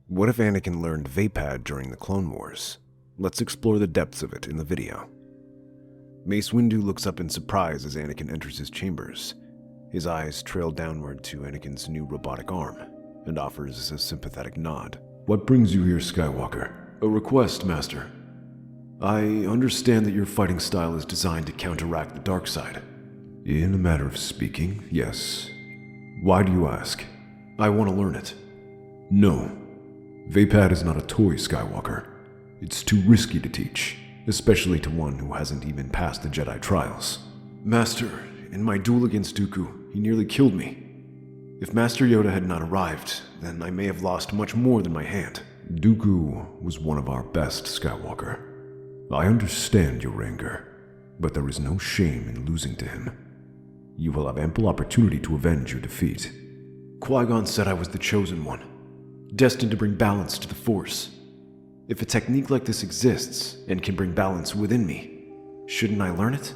What if Anakin learned Vaapad during the Clone Wars? Let's explore the depths of it in the video. Mace Windu looks up in surprise as Anakin enters his chambers. His eyes trail downward to Anakin's new robotic arm and offers a sympathetic nod. What brings you here, Skywalker? A request, Master. I understand that your fighting style is designed to counteract the dark side. In a matter of speaking, yes. Why do you ask? I want to learn it. No. Vaapad is not a toy, Skywalker. It's too risky to teach, especially to one who hasn't even passed the Jedi Trials. Master, in my duel against Dooku, he nearly killed me. If Master Yoda had not arrived, then I may have lost much more than my hand. Dooku was one of our best, Skywalker. I understand your anger, but there is no shame in losing to him. You will have ample opportunity to avenge your defeat. Qui-Gon said I was the chosen one, destined to bring balance to the Force. If a technique like this exists and can bring balance within me, shouldn't I learn it?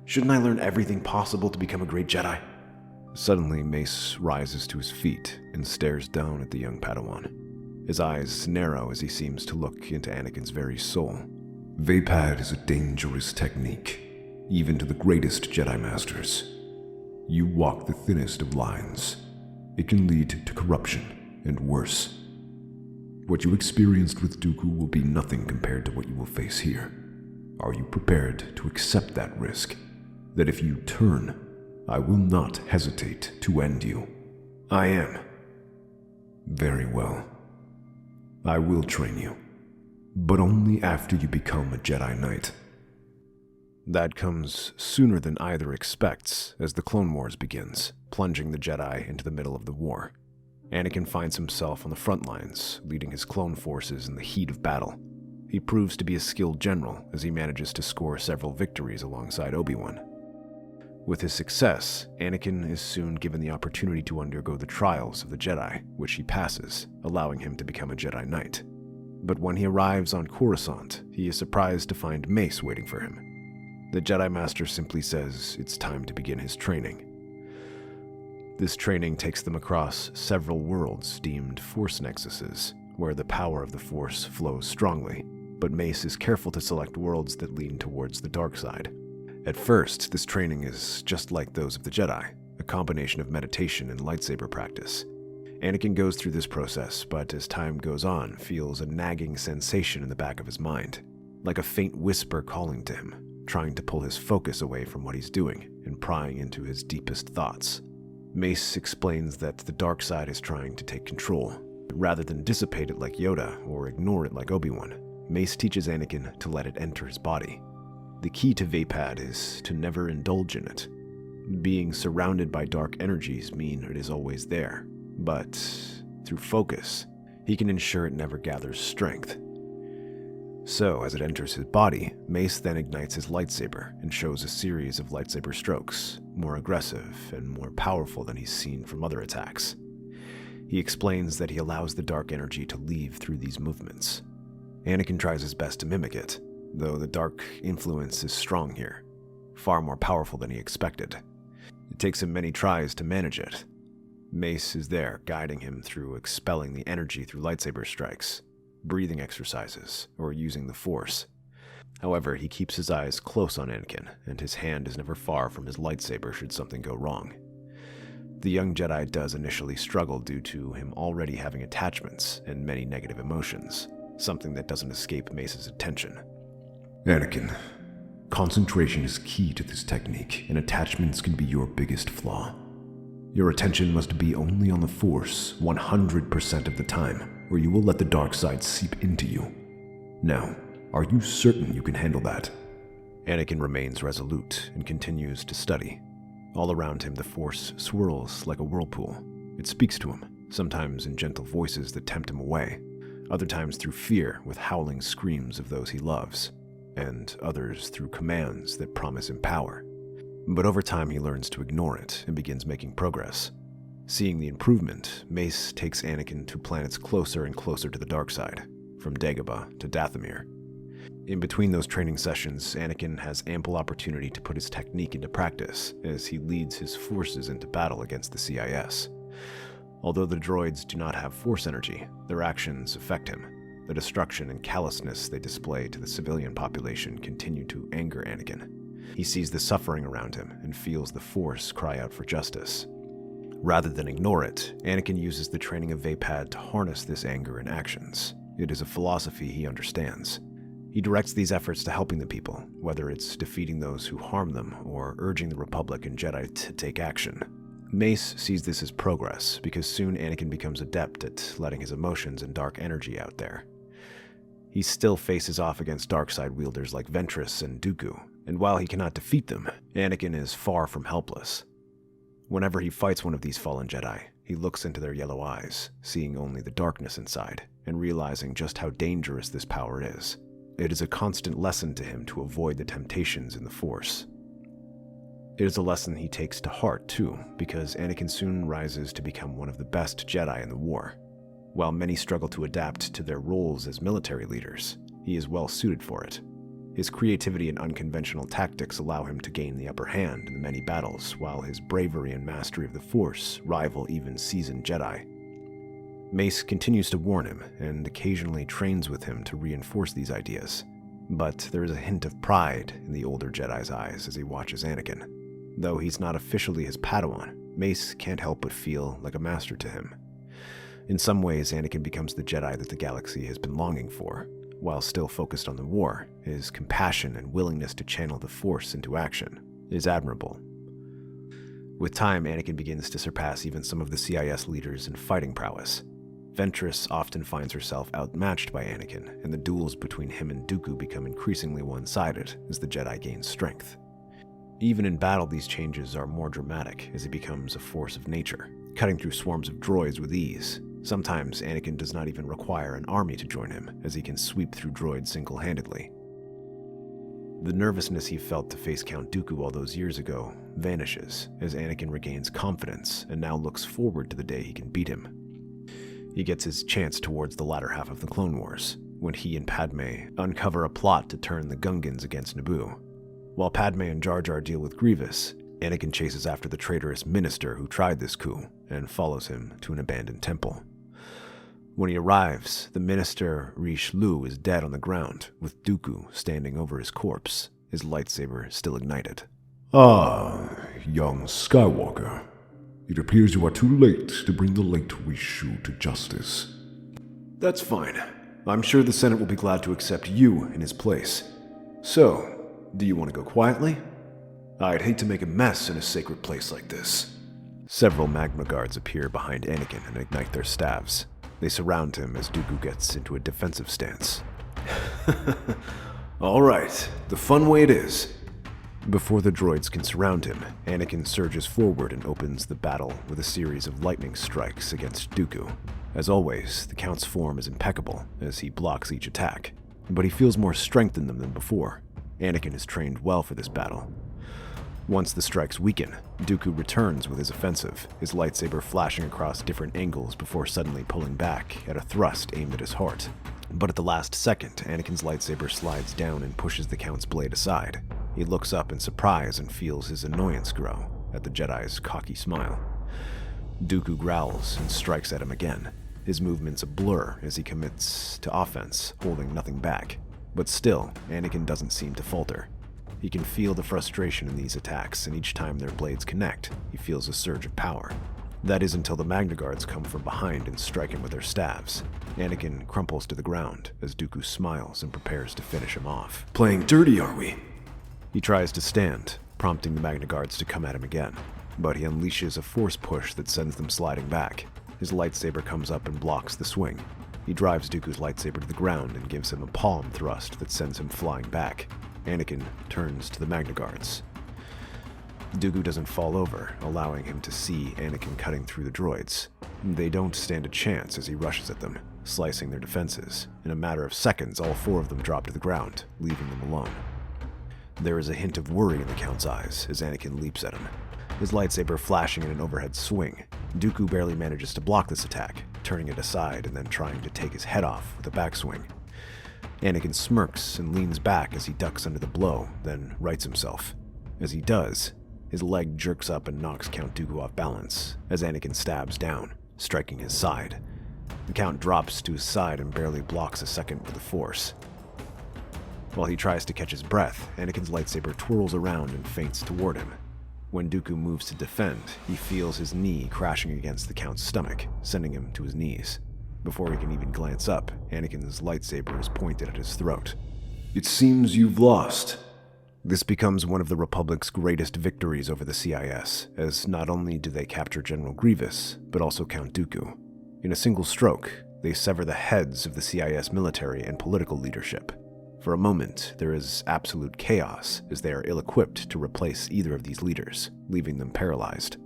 Shouldn't I learn everything possible to become a great Jedi? Suddenly, Mace rises to his feet and stares down at the young Padawan. His eyes narrow as he seems to look into Anakin's very soul. Vaapad is a dangerous technique, even to the greatest Jedi Masters. You walk the thinnest of lines. It can lead to corruption, and worse. What you experienced with Dooku will be nothing compared to what you will face here. Are you prepared to accept that risk? That if you turn, I will not hesitate to end you. I am. Very well. I will train you, but only after you become a Jedi Knight. That comes sooner than either expects as the Clone Wars begins, plunging the Jedi into the middle of the war. Anakin finds himself on the front lines, leading his clone forces in the heat of battle. He proves to be a skilled general as he manages to score several victories alongside Obi-Wan. With his success, Anakin is soon given the opportunity to undergo the trials of the Jedi, which he passes, allowing him to become a Jedi Knight. But when he arrives on Coruscant, he is surprised to find Mace waiting for him. The Jedi Master simply says it's time to begin his training. This training takes them across several worlds deemed Force Nexuses, where the power of the Force flows strongly, but Mace is careful to select worlds that lean towards the dark side. At first, this training is just like those of the Jedi, a combination of meditation and lightsaber practice. Anakin goes through this process, but as time goes on, feels a nagging sensation in the back of his mind, like a faint whisper calling to him, trying to pull his focus away from what he's doing and prying into his deepest thoughts. Mace explains that the dark side is trying to take control. Rather than dissipate it like Yoda or ignore it like Obi-Wan, Mace teaches Anakin to let it enter his body. The key to Vaapad is to never indulge in it. Being surrounded by dark energies mean it is always there, but through focus, he can ensure it never gathers strength. So, as it enters his body, Mace then ignites his lightsaber and shows a series of lightsaber strokes, more aggressive and more powerful than he's seen from other attacks. He explains that he allows the dark energy to leave through these movements. Anakin tries his best to mimic it, though the dark influence is strong here, far more powerful than he expected. It takes him many tries to manage it. Mace is there, guiding him through expelling the energy through lightsaber strikes, breathing exercises, or using the Force. However, he keeps his eyes close on Anakin, and his hand is never far from his lightsaber should something go wrong. The young Jedi does initially struggle due to him already having attachments and many negative emotions, something that doesn't escape Mace's attention. Anakin, concentration is key to this technique, and attachments can be your biggest flaw. Your attention must be only on the Force 100% of the time, or you will let the dark side seep into you. Now, are you certain you can handle that? Anakin remains resolute and continues to study. All around him, the Force swirls like a whirlpool. It speaks to him, sometimes in gentle voices that tempt him away, other times through fear with howling screams of those he loves, and others through commands that promise him power. But over time, he learns to ignore it and begins making progress. Seeing the improvement, Mace takes Anakin to planets closer and closer to the dark side, from Dagobah to Dathomir. In between those training sessions, Anakin has ample opportunity to put his technique into practice as he leads his forces into battle against the CIS. Although the droids do not have Force energy, their actions affect him. The destruction and callousness they display to the civilian population continue to anger Anakin. He sees the suffering around him and feels the Force cry out for justice. Rather than ignore it, Anakin uses the training of Vaapad to harness this anger in actions. It is a philosophy he understands. He directs these efforts to helping the people, whether it's defeating those who harm them or urging the Republic and Jedi to take action. Mace sees this as progress, because soon Anakin becomes adept at letting his emotions and dark energy out there. He still faces off against dark side wielders like Ventress and Dooku, and while he cannot defeat them, Anakin is far from helpless. Whenever he fights one of these fallen Jedi, he looks into their yellow eyes, seeing only the darkness inside, and realizing just how dangerous this power is. It is a constant lesson to him to avoid the temptations in the Force. It is a lesson he takes to heart, too, because Anakin soon rises to become one of the best Jedi in the war. While many struggle to adapt to their roles as military leaders, he is well suited for it. His creativity and unconventional tactics allow him to gain the upper hand in the many battles, while his bravery and mastery of the Force rival even seasoned Jedi. Mace continues to warn him, and occasionally trains with him to reinforce these ideas. But there is a hint of pride in the older Jedi's eyes as he watches Anakin. Though he's not officially his Padawan, Mace can't help but feel like a master to him. In some ways, Anakin becomes the Jedi that the galaxy has been longing for. While still focused on the war, his compassion and willingness to channel the Force into action is admirable. With time, Anakin begins to surpass even some of the CIS leaders in fighting prowess. Ventress often finds herself outmatched by Anakin, and the duels between him and Dooku become increasingly one-sided as the Jedi gain strength. Even in battle, these changes are more dramatic as he becomes a force of nature, cutting through swarms of droids with ease. Sometimes Anakin does not even require an army to join him, as he can sweep through droids single-handedly. The nervousness he felt to face Count Dooku all those years ago vanishes as Anakin regains confidence and now looks forward to the day he can beat him. He gets his chance towards the latter half of the Clone Wars, when he and Padme uncover a plot to turn the Gungans against Naboo. While Padme and Jar Jar deal with Grievous, Anakin chases after the traitorous minister who tried this coup and follows him to an abandoned temple. When he arrives, the minister Rish Lu is dead on the ground, with Dooku standing over his corpse, his lightsaber still ignited. Ah, young Skywalker. It appears you are too late to bring the late Rishu to justice. That's fine. I'm sure the Senate will be glad to accept you in his place. So, do you want to go quietly? I'd hate to make a mess in a sacred place like this. Several Magma Guards appear behind Anakin and ignite their staves. They surround him as Dooku gets into a defensive stance. All right, the fun way it is. Before the droids can surround him, Anakin surges forward and opens the battle with a series of lightning strikes against Dooku. As always, the Count's form is impeccable as he blocks each attack, but he feels more strength in them than before. Anakin is trained well for this battle. Once the strikes weaken, Dooku returns with his offensive, his lightsaber flashing across different angles before suddenly pulling back at a thrust aimed at his heart. But at the last second, Anakin's lightsaber slides down and pushes the Count's blade aside. He looks up in surprise and feels his annoyance grow at the Jedi's cocky smile. Dooku growls and strikes at him again, his movements a blur as he commits to offense, holding nothing back. But still, Anakin doesn't seem to falter. He can feel the frustration in these attacks, and each time their blades connect, he feels a surge of power. That is until the Magna Guards come from behind and strike him with their staves. Anakin crumples to the ground as Dooku smiles and prepares to finish him off. Playing dirty, are we? He tries to stand, prompting the Magna Guards to come at him again, but he unleashes a force push that sends them sliding back. His lightsaber comes up and blocks the swing. He drives Dooku's lightsaber to the ground and gives him a palm thrust that sends him flying back. Anakin turns to the Magna Guards. Dooku doesn't fall over, allowing him to see Anakin cutting through the droids. They don't stand a chance as he rushes at them, slicing their defenses. In a matter of seconds, all four of them drop to the ground, leaving them alone. There is a hint of worry in the Count's eyes as Anakin leaps at him, his lightsaber flashing in an overhead swing. Dooku barely manages to block this attack, turning it aside and then trying to take his head off with a backswing. Anakin smirks and leans back as he ducks under the blow, then rights himself. As he does, his leg jerks up and knocks Count Dooku off balance as Anakin stabs down. striking his side. The Count drops to his side and barely blocks a second with the Force. While he tries to catch his breath, Anakin's lightsaber twirls around and feints toward him. When Dooku moves to defend, he feels his knee crashing against the Count's stomach, sending him to his knees. Before he can even glance up, Anakin's lightsaber is pointed at his throat. It seems you've lost. This becomes one of the Republic's greatest victories over the CIS, as not only do they capture General Grievous, but also Count Dooku. In a single stroke, they sever the heads of the CIS military and political leadership. For a moment, there is absolute chaos as they are ill-equipped to replace either of these leaders, leaving them paralyzed.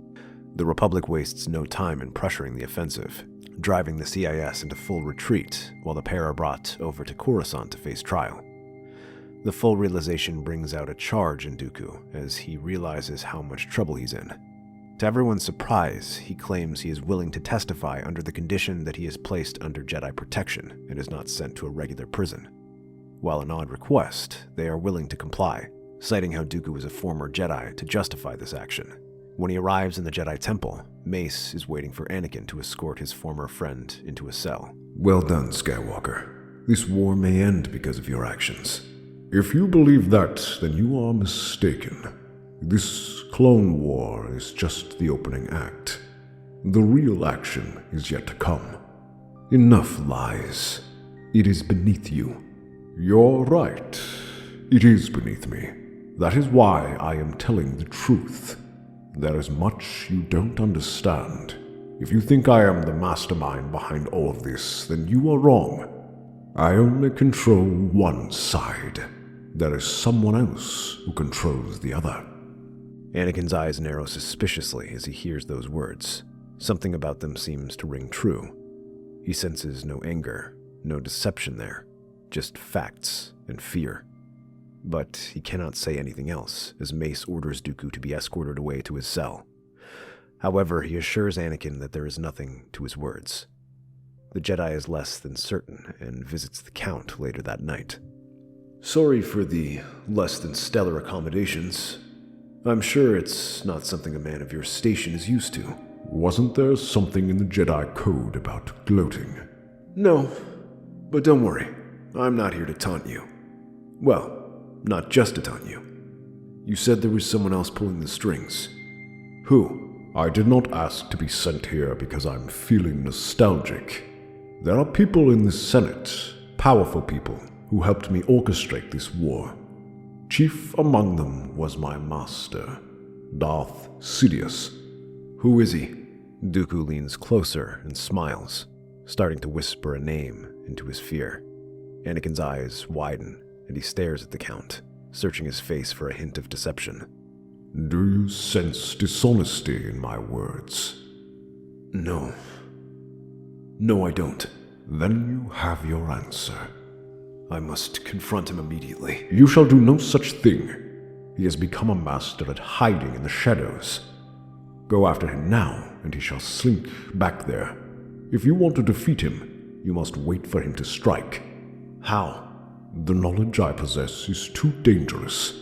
The Republic wastes no time in pressuring the offensive, driving the CIS into full retreat while the pair are brought over to Coruscant to face trial. The full realization brings out a charge in Dooku as he realizes how much trouble he's in. To everyone's surprise, he claims he is willing to testify under the condition that he is placed under Jedi protection and is not sent to a regular prison. While an odd request, they are willing to comply, citing how Dooku is a former Jedi to justify this action. When he arrives in the Jedi Temple, Mace is waiting for Anakin to escort his former friend into a cell. Well done, Skywalker. This war may end because of your actions. If you believe that, then you are mistaken. This clone war is just the opening act. The real action is yet to come. Enough lies. It is beneath you. You're right. It is beneath me. That is why I am telling the truth. There is much you don't understand. If you think I am the mastermind behind all of this, then you are wrong. I only control one side. There is someone else who controls the other. Anakin's eyes narrow suspiciously as he hears those words. Something about them seems to ring true. He senses no anger, no deception there, just facts and fear. But he cannot say anything else, as Mace orders Dooku to be escorted away to his cell. However, he assures Anakin that there is nothing to his words. The Jedi is less than certain and visits the Count later that night. Sorry for the less than stellar accommodations. I'm sure it's not something a man of your station is used to. Wasn't there something in the Jedi Code about gloating? No, but don't worry. I'm not here to taunt you. Well, not just to taunt you. You said there was someone else pulling the strings. Who? I did not ask to be sent here because I'm feeling nostalgic. There are people in the Senate, powerful people, who helped me orchestrate this war. Chief among them was my master, Darth Sidious. Who is he? Dooku leans closer and smiles, starting to whisper a name into his fear. Anakin's eyes widen, and he stares at the Count, searching his face for a hint of deception. Do you sense dishonesty in my words? No. No, I don't. Then you have your answer. I must confront him immediately. You shall do no such thing. He has become a master at hiding in the shadows. Go after him now, and he shall slink back there. If you want to defeat him, you must wait for him to strike. How? The knowledge I possess is too dangerous.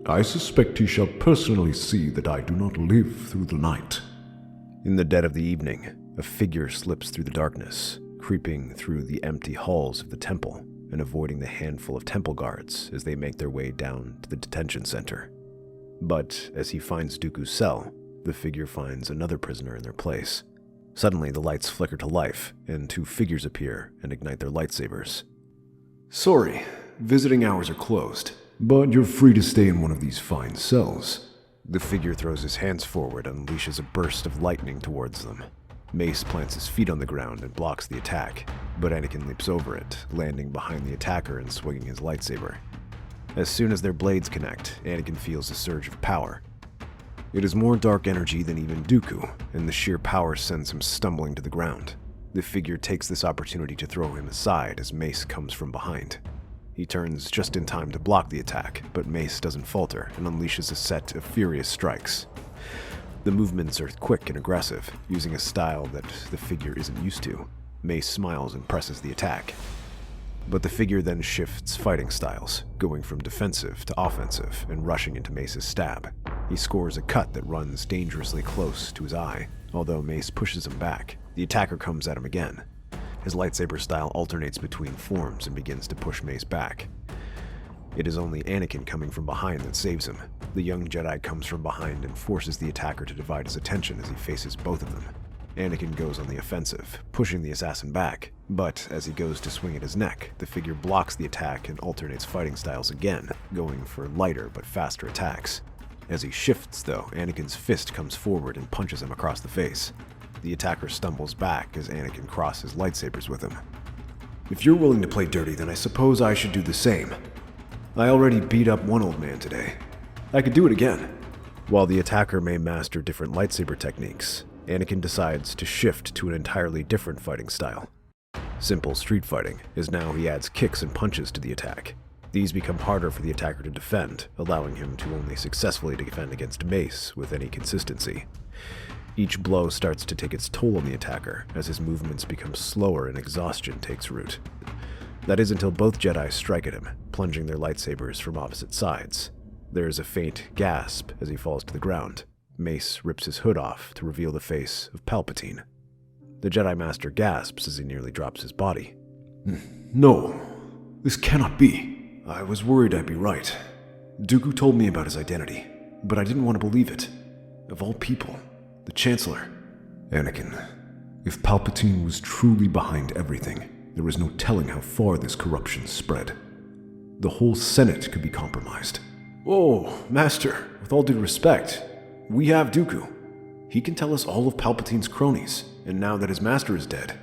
I suspect he shall personally see that I do not live through the night. In the dead of the evening, a figure slips through the darkness, creeping through the empty halls of the temple and avoiding the handful of temple guards as they make their way down to the detention center. But as he finds Dooku's cell, the figure finds another prisoner in their place. Suddenly, the lights flicker to life, and two figures appear and ignite their lightsabers. Sorry, visiting hours are closed, but you're free to stay in one of these fine cells. The figure throws his hands forward and unleashes a burst of lightning towards them. Mace plants his feet on the ground and blocks the attack, but Anakin leaps over it, landing behind the attacker and swinging his lightsaber. As soon as their blades connect, Anakin feels a surge of power. It is more dark energy than even Dooku, and the sheer power sends him stumbling to the ground. The figure takes this opportunity to throw him aside as Mace comes from behind. He turns just in time to block the attack, but Mace doesn't falter and unleashes a set of furious strikes. The movements are quick and aggressive, using a style that the figure isn't used to. Mace smiles and presses the attack. But the figure then shifts fighting styles, going from defensive to offensive and rushing into Mace's stab. He scores a cut that runs dangerously close to his eye. Although Mace pushes him back, the attacker comes at him again. His lightsaber style alternates between forms and begins to push Mace back. It is only Anakin coming from behind that saves him. The young Jedi comes from behind and forces the attacker to divide his attention as he faces both of them. Anakin goes on the offensive, pushing the assassin back, but as he goes to swing at his neck, the figure blocks the attack and alternates fighting styles again, going for lighter but faster attacks. As he shifts, though, Anakin's fist comes forward and punches him across the face. The attacker stumbles back as Anakin crosses lightsabers with him. If you're willing to play dirty, then I suppose I should do the same. I already beat up one old man today. I could do it again. While the attacker may master different lightsaber techniques, Anakin decides to shift to an entirely different fighting style. Simple street fighting, as now he adds kicks and punches to the attack. These become harder for the attacker to defend, allowing him to only successfully defend against Mace with any consistency. Each blow starts to take its toll on the attacker, as his movements become slower and exhaustion takes root. That is until both Jedi strike at him, plunging their lightsabers from opposite sides. There is a faint gasp as he falls to the ground. Mace rips his hood off to reveal the face of Palpatine. The Jedi Master gasps as he nearly drops his body. No, this cannot be. I was worried I'd be right. Dooku told me about his identity, but I didn't want to believe it. Of all people, the Chancellor. Anakin, if Palpatine was truly behind everything, there was no telling how far this corruption spread. The whole Senate could be compromised. Oh, Master, with all due respect, we have Dooku. He can tell us all of Palpatine's cronies, and now that his master is dead,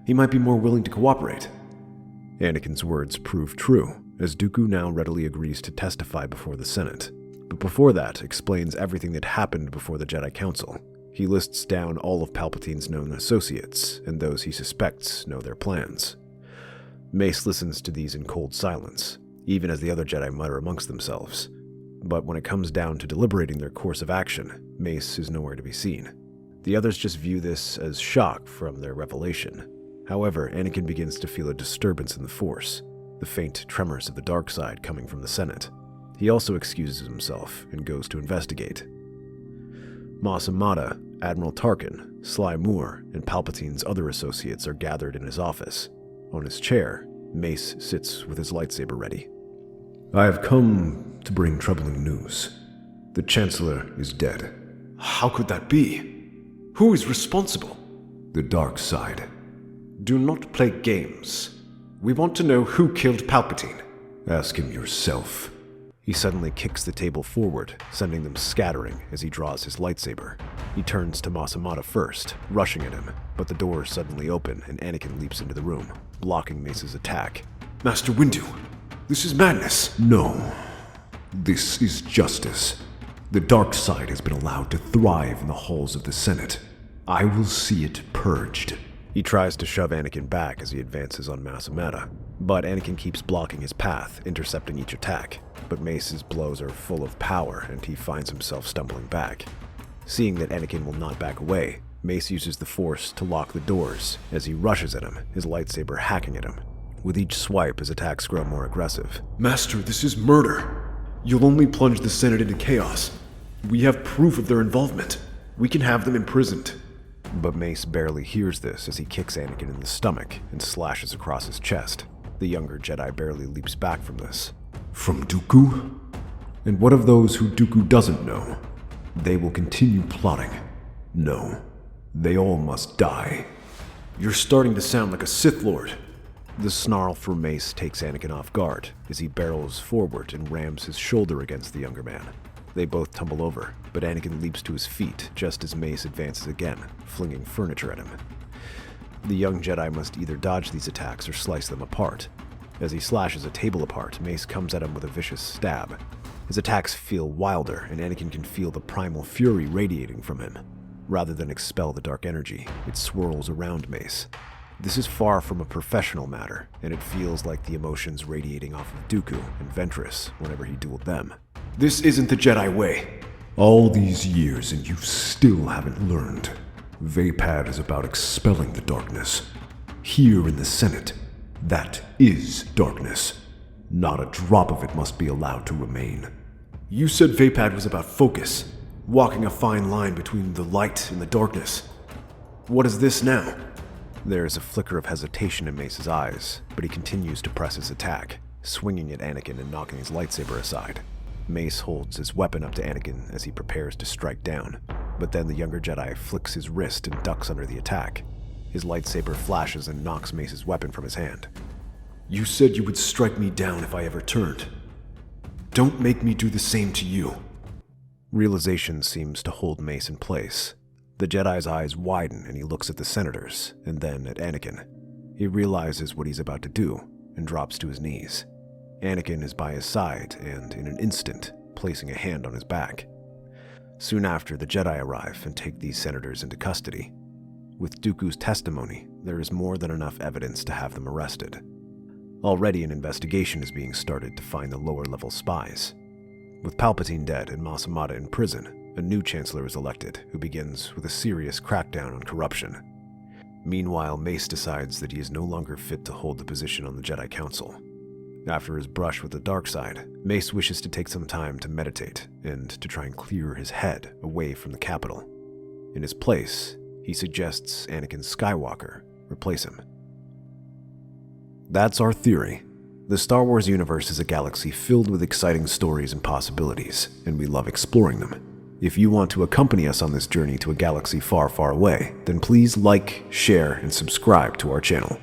he might be more willing to cooperate. Anakin's words prove true, as Dooku now readily agrees to testify before the Senate. But before that, explains everything that happened before the Jedi Council. He lists down all of Palpatine's known associates, and those he suspects know their plans. Mace listens to these in cold silence, even as the other Jedi mutter amongst themselves. But when it comes down to deliberating their course of action, Mace is nowhere to be seen. The others just view this as shock from their revelation. However, Anakin begins to feel a disturbance in the Force, the faint tremors of the dark side coming from the Senate. He also excuses himself and goes to investigate. Mas Amata, Admiral Tarkin, Sly Moore, and Palpatine's other associates are gathered in his office. On his chair, Mace sits with his lightsaber ready. I have come to bring troubling news. The Chancellor is dead. How could that be? Who is responsible? The dark side. Do not play games. We want to know who killed Palpatine. Ask him yourself. He suddenly kicks the table forward, sending them scattering as he draws his lightsaber. He turns to Mas Amata first, rushing at him, but the doors suddenly open and Anakin leaps into the room, blocking Mace's attack. Master Windu, this is madness. No, this is justice. The dark side has been allowed to thrive in the halls of the Senate. I will see it purged. He tries to shove Anakin back as he advances on Mas Amata, but Anakin keeps blocking his path, intercepting each attack. But Mace's blows are full of power, and he finds himself stumbling back. Seeing that Anakin will not back away, Mace uses the Force to lock the doors as he rushes at him, his lightsaber hacking at him. With each swipe, his attacks grow more aggressive. Master, this is murder. You'll only plunge the Senate into chaos. We have proof of their involvement. We can have them imprisoned. But Mace barely hears this as he kicks Anakin in the stomach and slashes across his chest. The younger Jedi barely leaps back from this. From Dooku? And what of those who Dooku doesn't know? They will continue plotting. No, they all must die. You're starting to sound like a Sith Lord. The snarl from Mace takes Anakin off guard as he barrels forward and rams his shoulder against the younger man. They both tumble over, but Anakin leaps to his feet just as Mace advances again, flinging furniture at him. The young Jedi must either dodge these attacks or slice them apart. As he slashes a table apart, Mace comes at him with a vicious stab. His attacks feel wilder, and Anakin can feel the primal fury radiating from him. Rather than expel the dark energy, it swirls around Mace. This is far from a professional matter, and it feels like the emotions radiating off of Dooku and Ventress whenever he dueled them. This isn't the Jedi way. All these years and you still haven't learned. Vaapad is about expelling the darkness. Here in the Senate, that is darkness. Not a drop of it must be allowed to remain. You said Vaapad was about focus, walking a fine line between the light and the darkness. What is this now? There is a flicker of hesitation in Mace's eyes, but he continues to press his attack, swinging at Anakin and knocking his lightsaber aside. Mace holds his weapon up to Anakin as he prepares to strike down, but then the younger Jedi flicks his wrist and ducks under the attack. His lightsaber flashes and knocks Mace's weapon from his hand. You said you would strike me down if I ever turned. Don't make me do the same to you. Realization seems to hold Mace in place. The Jedi's eyes widen and he looks at the senators, and then at Anakin. He realizes what he's about to do and drops to his knees. Anakin is by his side and, in an instant, placing a hand on his back. Soon after, the Jedi arrive and take these senators into custody. With Dooku's testimony, there is more than enough evidence to have them arrested. Already an investigation is being started to find the lower-level spies. With Palpatine dead and Mas Amedda in prison, a new chancellor is elected who begins with a serious crackdown on corruption. Meanwhile, Mace decides that he is no longer fit to hold the position on the Jedi Council. After his brush with the dark side, Mace wishes to take some time to meditate and to try and clear his head away from the capital. In his place, he suggests Anakin Skywalker replace him. That's our theory. The Star Wars universe is a galaxy filled with exciting stories and possibilities, and we love exploring them. If you want to accompany us on this journey to a galaxy far, far away, then please like, share, and subscribe to our channel.